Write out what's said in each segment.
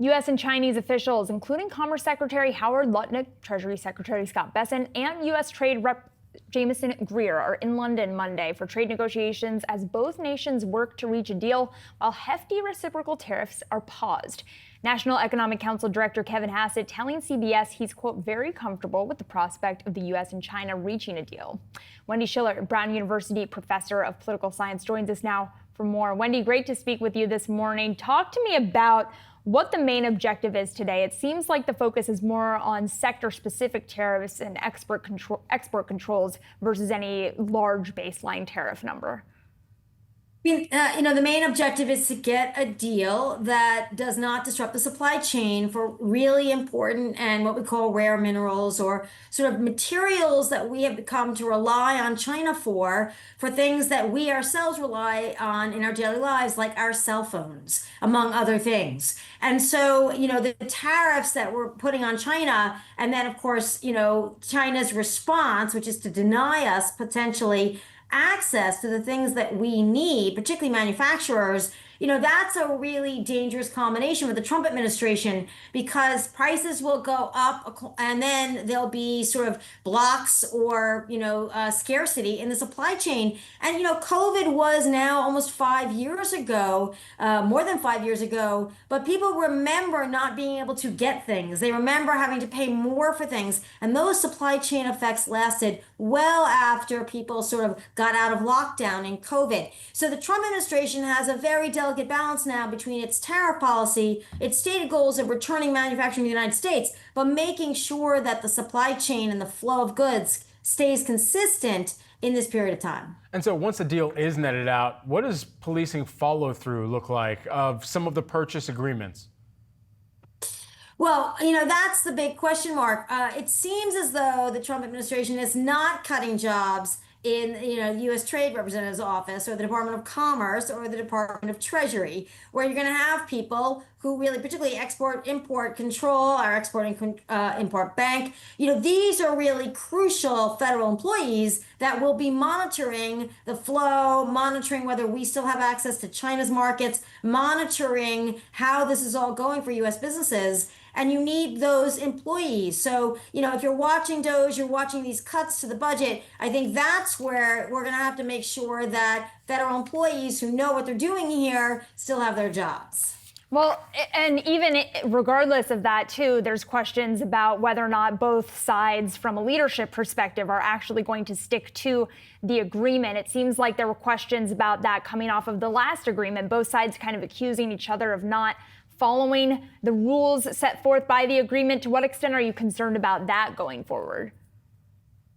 U.S. and Chinese officials, including Commerce Secretary Howard Lutnick, Treasury Secretary Scott Bessent, and U.S. Trade Rep. Jameson Greer are in London Monday for trade negotiations as both nations work to reach a deal while hefty reciprocal tariffs are paused. National Economic Council Director Kevin Hassett telling CBS he's, quote, very comfortable with the prospect of the U.S. and China reaching a deal. Wendy Schiller, Brown University professor of political science, joins us now for more. Wendy, great to speak with you this morning. Talk to me about what the main objective is today. It seems like the focus is more on sector-specific tariffs and export controls versus any large baseline tariff number. The main objective is to get a deal that does not disrupt the supply chain for really important and what we call rare minerals, or sort of materials that we have come to rely on China for things that we ourselves rely on in our daily lives, like our cell phones, among other things. And so, the tariffs that we're putting on China, and then, of course, China's response, which is to deny us potentially access to the things that we need, particularly manufacturers, that's a really dangerous combination with the Trump administration, because prices will go up and then there'll be sort of blocks or, scarcity in the supply chain. And, COVID was now almost 5 years ago, more than 5 years ago, but people remember not being able to get things. They remember having to pay more for things. And those supply chain effects lasted well after people sort of got out of lockdown in COVID. So the Trump administration has a very delicate balance now between its tariff policy, its stated goals of returning manufacturing to the United States, but making sure that the supply chain and the flow of goods stays consistent in this period of time. And so once the deal is netted out, what does policing follow through look like of some of the purchase agreements? Well, that's the big question mark. It seems as though the Trump administration is not cutting jobs in the U.S. Trade Representative's office or the Department of Commerce or the Department of Treasury, where you're going to have people who really, particularly export-import control, our export-import bank, these are really crucial federal employees that will be monitoring the flow, monitoring whether we still have access to China's markets, monitoring how this is all going for U.S. businesses. And you need those employees. So, if you're watching DOGE, you're watching these cuts to the budget, I think that's where we're going to have to make sure that federal employees who know what they're doing here still have their jobs. Well, and even regardless of that, too, there's questions about whether or not both sides, from a leadership perspective, are actually going to stick to the agreement. It seems like there were questions about that coming off of the last agreement, both sides kind of accusing each other of not following the rules set forth by the agreement. To what extent are you concerned about that going forward?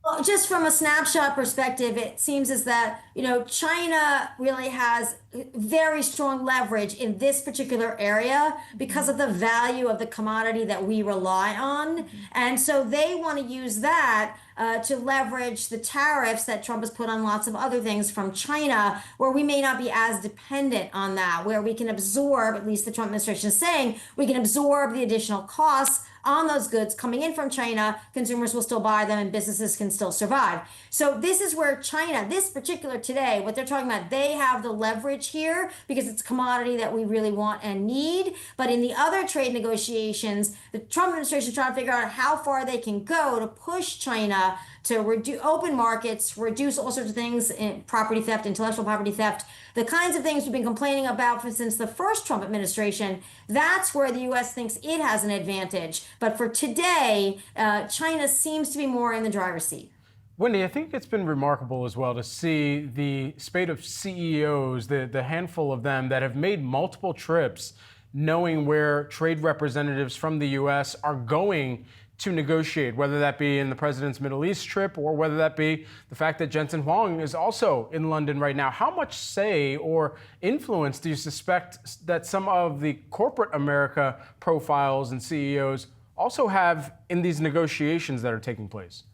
Well, just from a snapshot perspective, it seems as that, China really has very strong leverage in this particular area because of the value of the commodity that we rely on. And so they want to use that to leverage the tariffs that Trump has put on lots of other things from China, where we may not be as dependent on that, where we can absorb, at least the Trump administration is saying, we can absorb the additional costs on those goods coming in from China. Consumers will still buy them and businesses can still survive. So this is where China, this particular today, what they're talking about, they have the leverage here because it's a commodity that we really want and need. But in the other trade negotiations, the Trump administration is trying to figure out how far they can go to push China to open markets, reduce all sorts of things, in property theft, intellectual property theft, the kinds of things we've been complaining about since the first Trump administration. That's where the U.S. thinks it has an advantage. But for today, China seems to be more in the driver's seat. Wendy, I think it's been remarkable as well to see the spate of CEOs, the handful of them that have made multiple trips, knowing where trade representatives from the U.S. are going to negotiate, whether that be in the president's Middle East trip or whether that be the fact that Jensen Huang is also in London right now. How much say or influence do you suspect that some of the corporate America profiles and CEOs also have in these negotiations that are taking place?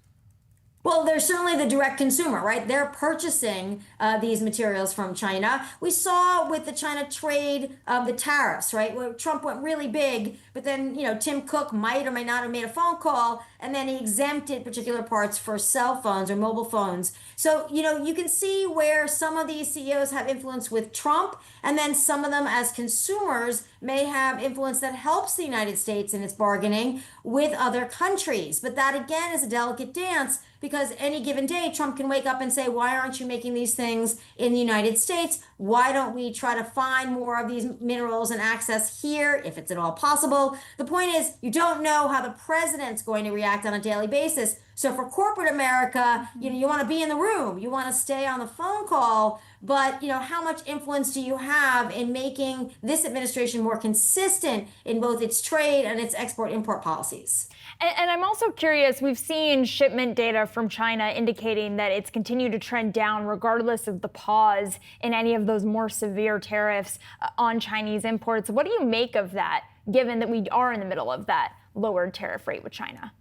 Well, there's certainly the direct consumer, right? They're purchasing these materials from China. We saw with the China trade, the tariffs, right? Where Trump went really big, but then, Tim Cook might or may not have made a phone call, and then he exempted particular parts for cell phones or mobile phones. So, you can see where some of these CEOs have influence with Trump, and then some of them as consumers may have influence that helps the United States in its bargaining with other countries. But that again is a delicate dance, because any given day Trump can wake up and say, why aren't you making these things in the United States? Why don't we try to find more of these minerals and access here if it's at all possible? The point is, you don't know how the president's going to react on a daily basis. So for corporate America, you want to be in the room, you want to stay on the phone call, but how much influence do you have in making this administration more consistent in both its trade and its export-import policies? And I'm also curious, we've seen shipment data from China indicating that it's continued to trend down regardless of the pause in any of those more severe tariffs on Chinese imports. What do you make of that, given that we are in the middle of that lowered tariff rate with China?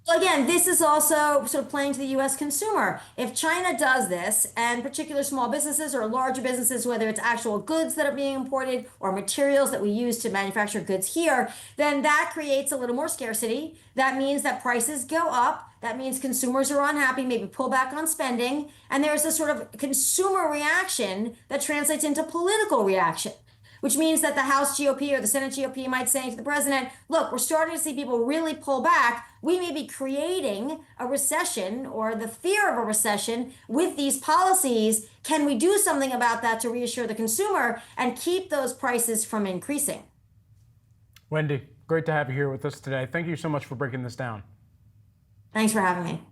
Well, again, this is also sort of playing to the U.S. consumer. If China does this, and particular small businesses or larger businesses, whether it's actual goods that are being imported or materials that we use to manufacture goods here, then that creates a little more scarcity. That means that prices go up. That means consumers are unhappy, maybe pull back on spending. And there's a sort of consumer reaction that translates into political reaction, which means that the House GOP or the Senate GOP might say to the president, look, we're starting to see people really pull back. We may be creating a recession or the fear of a recession with these policies. Can we do something about that to reassure the consumer and keep those prices from increasing? Wendy, great to have you here with us today. Thank you so much for breaking this down. Thanks for having me.